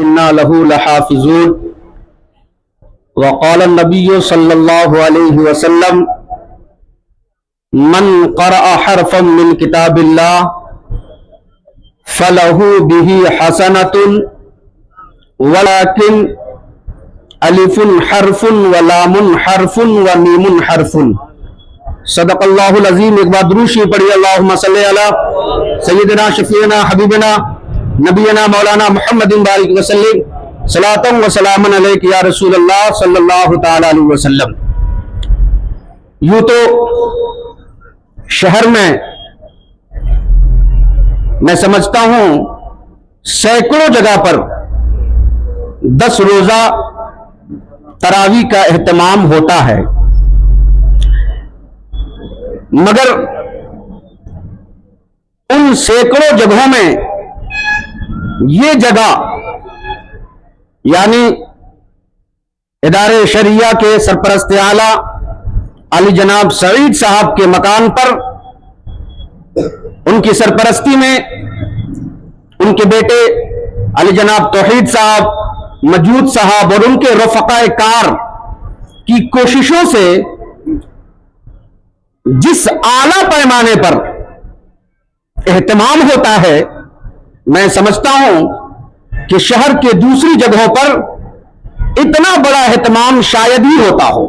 وإنا له لحافظون وقال النبي صلى الله عليه وسلم من قرأ حرفا من كتاب الله فله به حسنة ولكن الف حرف ولام حرف ومیم حرف. صدق اللہ العظیم. ایک بار درود شریف پڑھیے. اللہم صلی علی سیدنا شفیعنا حبیبنا نبینا مولانا محمد بارک وسلم صلاۃ و سلام علیک یا رسول اللہ صلی اللہ تعالی علیہ وسلم. یوں تو شہر میں سمجھتا ہوں سینکڑوں جگہ پر 10 روزہ تراویح کا اہتمام ہوتا ہے، مگر ان سینکڑوں جگہوں میں یہ جگہ یعنی ادارے شریعہ کے سرپرست اعلیٰ علی جناب سعید صاحب کے مکان پر ان کی سرپرستی میں ان کے بیٹے علی جناب توحید صاحب، مجود صاحب اور ان کے رفقاء کار کی کوششوں سے جس اعلیٰ پیمانے پر اہتمام ہوتا ہے، میں سمجھتا ہوں کہ شہر کے دوسری جگہوں پر اتنا بڑا اہتمام شاید ہی ہوتا ہو.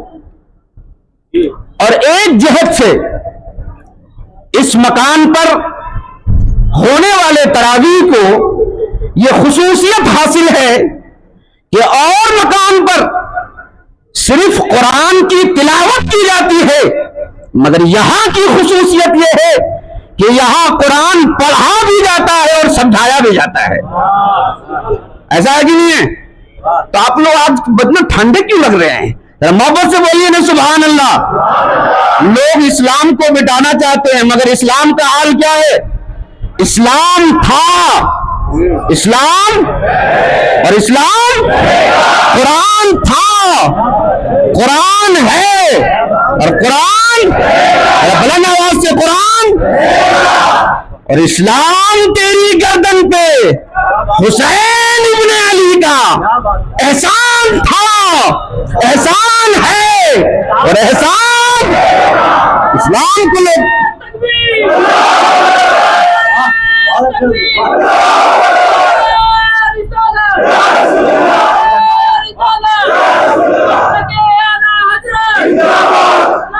اور ایک جہت سے اس مکان پر ہونے والے تراویح کو یہ خصوصیت حاصل ہے کہ اور مکان پر صرف قرآن کی تلاوت کی جاتی ہے، مگر یہاں کی خصوصیت یہ ہے کہ یہاں قرآن پڑھا بھی جاتا ہے اور سمجھایا بھی جاتا ہے. ایسا ہے کہ نہیں ہے؟ تو آپ لوگ آج بدن ٹھنڈے کیوں لگ رہے ہیں؟ محبت سے بولیے نا سبحان اللہ. لوگ اسلام کو مٹانا چاہتے ہیں، مگر اسلام کا حال کیا ہے؟ اسلام تھا، اسلام اور اسلام قرآن تھا، قرآن ہے اور قرآن بلند آواز سے قرآن اور اسلام تیری گردن پہ حسین ابن علی کا احسان تھا، احسان ہے اور احسان اسلام کو لوگ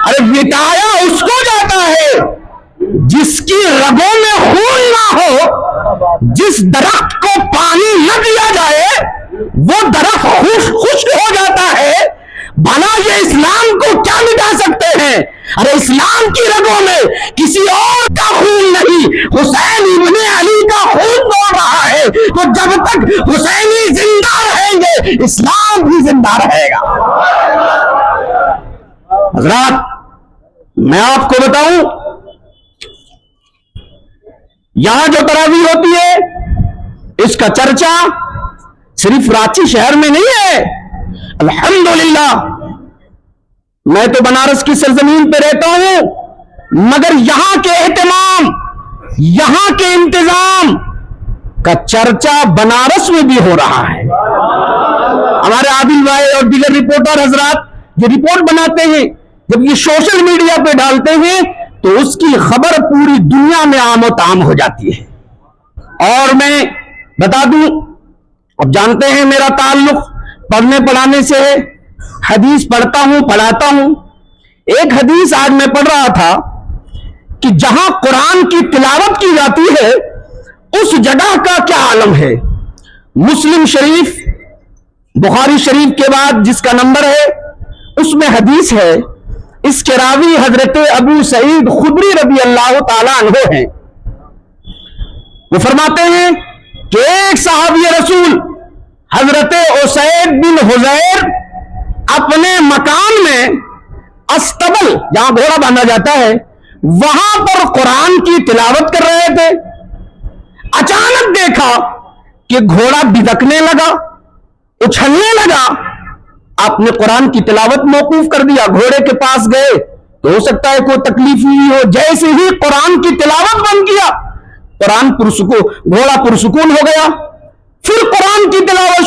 ارے مٹایا اس کو جاتا ہے جس کی رگوں میں خون نہ ہو. جس درخت کو پانی نہ دیا جائے وہ درخت خشک ہو جاتا ہے. بھلا یہ اسلام کو کیا مٹا سکتے ہیں؟ ارے اسلام کی رگوں میں کسی اور کا خون نہیں، حسین ابن علی کا خون دوڑ رہا ہے. تو جب تک حسینی زندہ رہیں گے اسلام بھی زندہ رہے گا. حضرات میں آپ کو بتاؤں، یہاں جو تراویح ہوتی ہے اس کا چرچا صرف رانچی شہر میں نہیں ہے. الحمدللہ میں تو بنارس کی سرزمین پہ رہتا ہوں، مگر یہاں کے اہتمام، یہاں کے انتظام کا چرچا بنارس میں بھی ہو رہا ہے. ہمارے عادل بھائی اور دیگر رپورٹر حضرات جو رپورٹ بناتے ہیں، جب یہ سوشل میڈیا پہ ڈالتے ہیں تو اس کی خبر پوری دنیا میں عام و تام ہو جاتی ہے. اور میں بتا دوں، اب جانتے ہیں میرا تعلق پڑھنے پڑھانے سے ہے، حدیث پڑھتا ہوں، پڑھاتا ہوں. ایک حدیث آج میں پڑھ رہا تھا کہ جہاں قرآن کی تلاوت کی جاتی ہے اس جگہ کا کیا عالم ہے. مسلم شریف، بخاری شریف کے بعد جس کا نمبر ہے اس میں حدیث ہے، اس کے راوی حضرت ابو سعید خدری رضی اللہ تعالی عنہ ہیں. وہ فرماتے ہیں کہ ایک صحابی رسول حضرت اسید بن حضیر اپنے مکان میں استبل، جہاں گھوڑا باندھا جاتا ہے، وہاں پر قرآن کی تلاوت کر رہے تھے. اچانک دیکھا کہ گھوڑا بدکنے لگا، اچھلنے لگا. آپ نے قرآن کی تلاوت موقوف کر دیا، گھوڑے کے پاس گئے تو ہو سکتا ہے کوئی تکلیف ہوئی ہو. جیسے ہی قرآن کی تلاوت بند کیا قرآن پرسکون، گھوڑا پرسکون ہو گیا. پھر قرآن کی تلاوت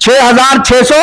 6600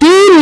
3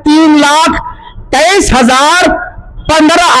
3,23,015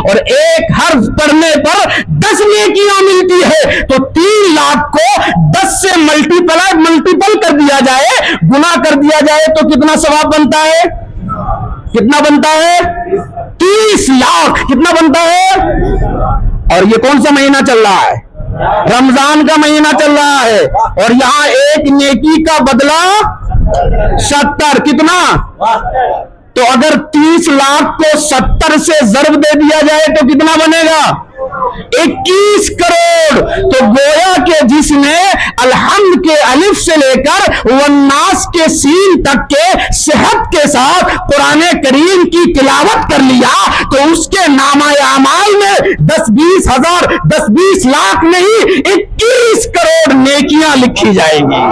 اور ایک حرف پڑھنے پر 10 نیکیاں ملتی ہے، تو 3 لاکھ کو 10 سے ملٹیپل کر دیا جائے، گنا کر دیا جائے تو کتنا ثواب بنتا ہے؟ کتنا بنتا ہے؟ 30 لاکھ کتنا بنتا ہے؟ اور یہ کون سا مہینہ چل رہا ہے؟ رمضان کا مہینہ چل رہا ہے، اور یہاں ایک نیکی کا بدلہ 70 کتنا؟ تو اگر 30 لاکھ کو 70 سے ضرب دے دیا جائے تو کتنا بنے گا؟ 21 کروڑ۔ تو گویا کہ جس نے الحمد کے الف سے لے کر والناس کے سین تک کے صحت کے ساتھ قرآن کریم کی تلاوت کر لیا، تو اس کے نامہ اعمال میں 10-20 ہزار 10-20 لاکھ نہیں 21 کروڑ نیکیاں لکھی جائیں گی۔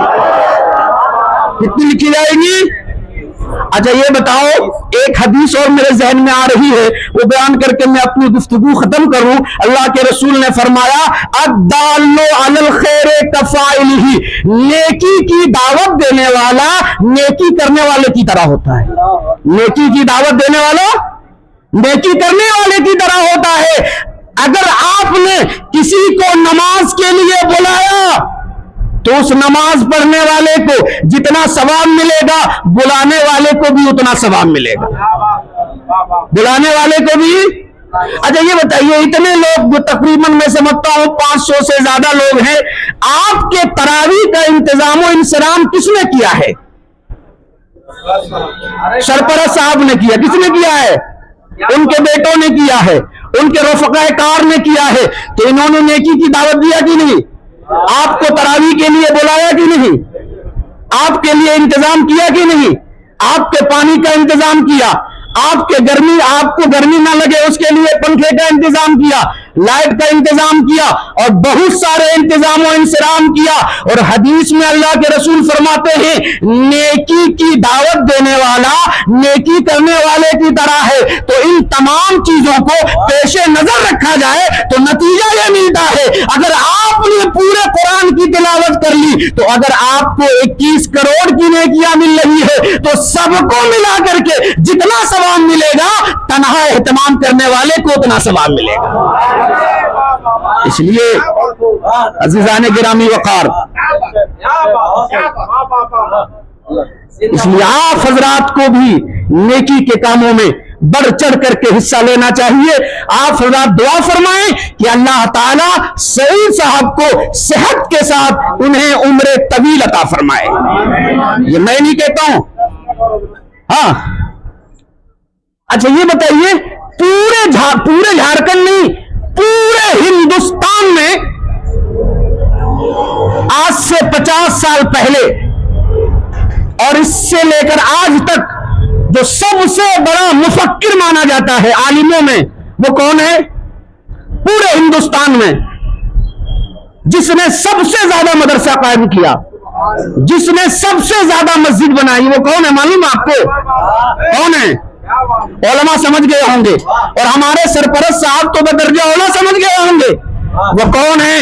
کتنی لکھی جائیں گی؟ اچھا یہ بتاؤ، ایک حدیث اور میرے ذہن میں آ رہی ہے، وہ بیان کر کے میں اپنی گفتگو ختم کروں۔ اللہ کے رسول نے فرمایا الدال علی الخیر کفاعلہ، نیکی کی دعوت دینے والا نیکی کرنے والے کی طرح ہوتا ہے۔ نیکی کی دعوت دینے والا نیکی کرنے والے کی طرح ہوتا ہے۔ اگر آپ نے کسی کو نماز کے لیے بلایا تو اس نماز پڑھنے والے کو جتنا ثواب ملے گا، بلانے والے کو بھی اتنا ثواب ملے گا، بلانے والے کو بھی۔ اچھا یہ بتائیے، اتنے لوگ تقریباً میں سمجھتا ہوں 500 سے زیادہ لوگ ہیں، آپ کے تراویح کا انتظام و انصرام کس نے کیا ہے؟ سرپرست صاحب نے کیا۔ کس نے کیا ہے؟ ان کے بیٹوں نے کیا ہے، ان کے رفقا کار نے کیا ہے۔ تو انہوں نے نیکی کی دعوت دیا کہ نہیں؟ آپ کو تراویح کے لیے بلایا کہ نہیں؟ آپ کے لیے انتظام کیا کہ نہیں؟ آپ کے پانی کا انتظام کیا، آپ کو گرمی نہ لگے اس کے لیے پنکھے کا انتظام کیا، لائٹ کا انتظام کیا، اور بہت سارے انتظام و انصرام کیا۔ اور حدیث میں اللہ کے رسول فرماتے ہیں نیکی کی دعوت دینے والا نیکی کرنے والے کی طرح ہے۔ تو ان تمام چیزوں کو پیش نظر رکھا جائے تو نتیجہ یہ ملتا ہے، اگر آپ نے پورے قرآن کی تلاوت کر لی تو اگر آپ کو 21 کروڑ کی نیکیاں مل رہی ہے تو سب کو ملا کر کے جتنا ثواب ملے گا، تنہا اہتمام کرنے والے کو اتنا ثواب ملے گا۔ اس لیے عزیزان گرامی وقار، اس لیے آپ حضرات کو بھی نیکی کے کاموں میں بڑھ چڑھ کر کے حصہ لینا چاہیے۔ آپ حضرات دعا فرمائیں کہ اللہ تعالیٰ سعید صاحب کو صحت کے ساتھ انہیں عمر طویل عطا فرمائے۔ یہ میں نہیں کہتا ہوں، ہاں۔ اچھا یہ بتائیے، پورے جھارکھنڈ نہیں، پورے ہندوستان میں آج سے 50 سال پہلے اور اس سے لے کر آج تک جو سب سے بڑا مفکر مانا جاتا ہے عالموں میں، وہ کون ہے؟ پورے ہندوستان میں جس نے سب سے زیادہ مدرسہ قائم کیا، جس نے سب سے زیادہ مسجد بنائی، وہ کون ہے معلوم آپ کو؟ کون ہے؟ علماء سمجھ گئے ہوں گے، اور ہمارے سرپرست صاحب تو بدرجہ اولا سمجھ گئے ہوں گے۔ وہ کون ہے؟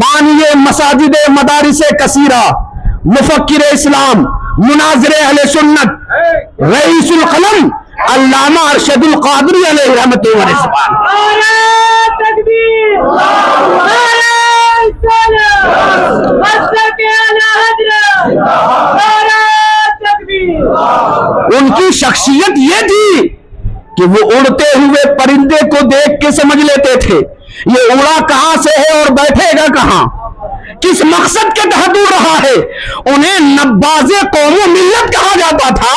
بانی مساجد مدارس کثیرہ، مفکر اسلام، مناظر اہل سنت، رئیس القلم علامہ ارشد القادری علیہ رحمت و رضوان۔ ان کی شخصیت یہ تھی کہ وہ اڑتے ہوئے پرندے کو دیکھ کے سمجھ لیتے تھے یہ اڑا کہاں سے ہے اور بیٹھے گا کہاں، کس مقصد کے تحت اڑ رہا ہے۔ انہیں نباز قوم و ملت کہا جاتا تھا۔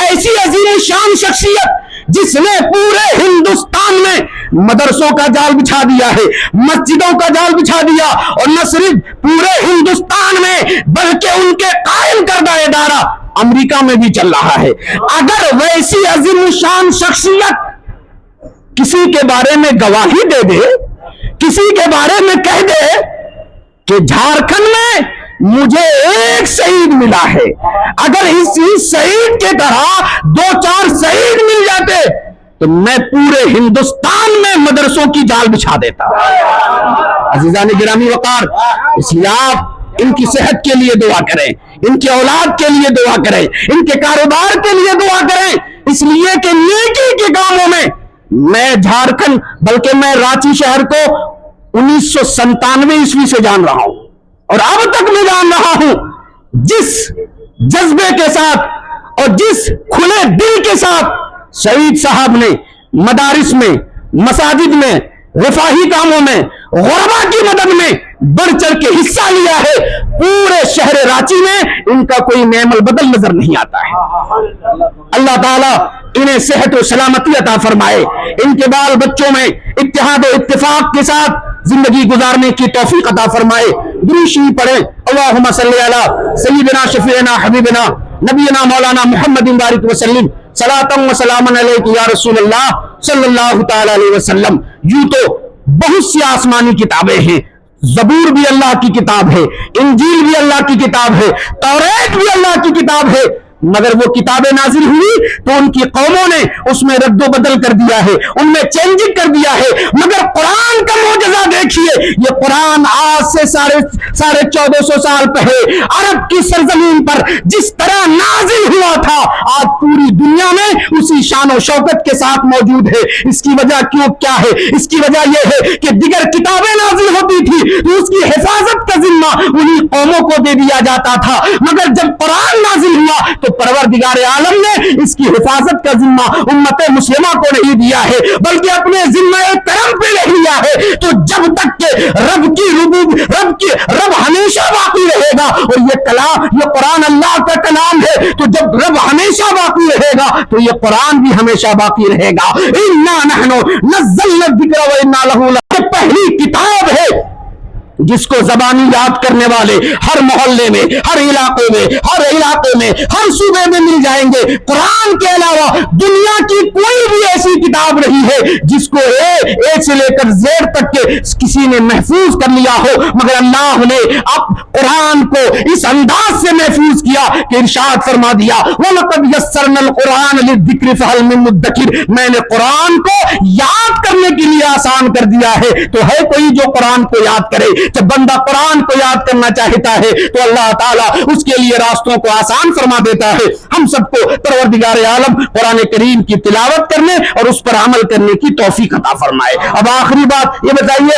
ایسی عظیم شان شخصیت جس نے پورے ہندوستان میں مدرسوں کا جال بچھا دیا ہے، مسجدوں کا جال بچھا دیا، اور نہ صرف پورے ہندوستان میں بلکہ ان کے قائم کردہ ادارہ امریکہ میں بھی چل رہا ہے۔ اگر ویسی عظیم شان شخصیت کسی کے بارے میں گواہی دے دے، کسی کے بارے میں کہہ دے کہ جھارکھنڈ میں مجھے ایک شہید ملا ہے، اگر اس شہید کے طرح 2-4 شہید مل جاتے تو میں پورے ہندوستان میں مدرسوں کی جال بچھا دیتا۔ عزیزان گرامی وقار، اس لیے آپ ان کی صحت کے لیے دعا کریں، ان کی اولاد کے لیے دعا کریں، ان کے کاروبار کے لیے دعا کریں، اس لیے کہ نیکی کے کاموں میں جھارکھنڈ بلکہ میں رانچی شہر کو 1997 سے جان رہا ہوں اور اب تک میں جان رہا ہوں جس جذبے کے ساتھ اور جس کھلے دل کے ساتھ سعید صاحب نے مدارس میں، مساجد میں، رفاہی کاموں میں، غربا کی مدد میں بڑھ چڑھ کے حصہ لیا ہے، پورے شہر رانچی میں ان کا کوئی نعم البدل نظر نہیں آتا ہے۔ اللہ تعالیٰ انہیں صحت و سلامتی عطا فرمائے، ان کے بال بچوں میں اتحاد و اتفاق کے ساتھ زندگی گزارنے کی توفیق عطا فرمائے۔ درود شریف پڑھیں، اللہم صلی علی سیدنا شفیعنا حبیبنا نبینا مولانا محمد بارک وسلم صلاۃ و سلام علیک یا رسول اللہ صلی اللہ تعالی علیہ وسلم۔ یوں تو بہت سی آسمانی کتابیں ہیں، زبور بھی اللہ کی کتاب ہے، انجیل بھی اللہ کی کتاب ہے، توریت بھی اللہ کی کتاب ہے، مگر وہ کتابیں نازل ہوئی تو ان کی قوموں نے اس میں رد و بدل کر دیا ہے، ان میں چینجنگ کر دیا ہے۔ مگر قرآن کا معجزہ دیکھیے، یہ قرآن آج سے ساڑھے 1400 سال پہلے عرب کی سرزمین پر جس طرح نازل ہوا تھا آج پوری دنیا میں اسی شان و شوکت کے ساتھ موجود ہے۔ اس کی وجہ کیا ہے؟ اس کی وجہ یہ ہے کہ دیگر کتابیں نازل ہوتی تھی تو اس کی حفاظت کا ذمہ انہی قوموں کو دے دیا جاتا تھا، مگر جب قرآن نازل ہوا تو پروردگار عالم نے اس کی حفاظت کا ذمہ امت مسلمہ کو نہیں دیا ہے بلکہ اپنے ذمہ کرم پہ لے لیا ہے۔ تو جب تک کہ رب ہمیشہ باقی رہے گا، اور یہ قرآن اللہ کا کلام ہے، تو جب رب ہمیشہ باقی رہے گا تو یہ قرآن بھی ہمیشہ باقی رہے گا۔ اِنَّا نَحْنُ نَزَّلْنَا الذِّكْرَ وَإِنَّا لَهُ لَحَافِظُونَ۔ پہلی کتاب ہے جس کو زبانی یاد کرنے والے ہر محلے میں، ہر علاقے میں، ہر صوبے میں مل جائیں گے۔ قرآن کے علاوہ دنیا کی کوئی بھی ایسی کتاب نہیں ہے جس کو اے سے لے کر زیڈ تک کے کسی نے محفوظ کر لیا ہو، مگر اللہ نے اب قرآن کو اس انداز سے محفوظ کیا کہ ارشاد فرما دیا وَلَقَدْ يَسَّرْنَا الْقُرْآنَ لِلذِّكْرِ فَهَلْ مِن مُدَّكِرٍ۔ میں نے قرآن کو یاد کرنے کے لیے آسان کر دیا ہے، تو ہے کوئی جو قرآن کو یاد کرے؟ جب بندہ قرآن کو یاد کرنا چاہتا ہے تو اللہ تعالیٰ اس کے لیے راستوں کو آسان فرما دیتا ہے۔ ہم سب کو پروردگار عالم قرآن کریم کی تلاوت کرنے اور اس پر عمل کرنے کی توفیق عطا فرمائے۔ اب آخری بات یہ بتائیے،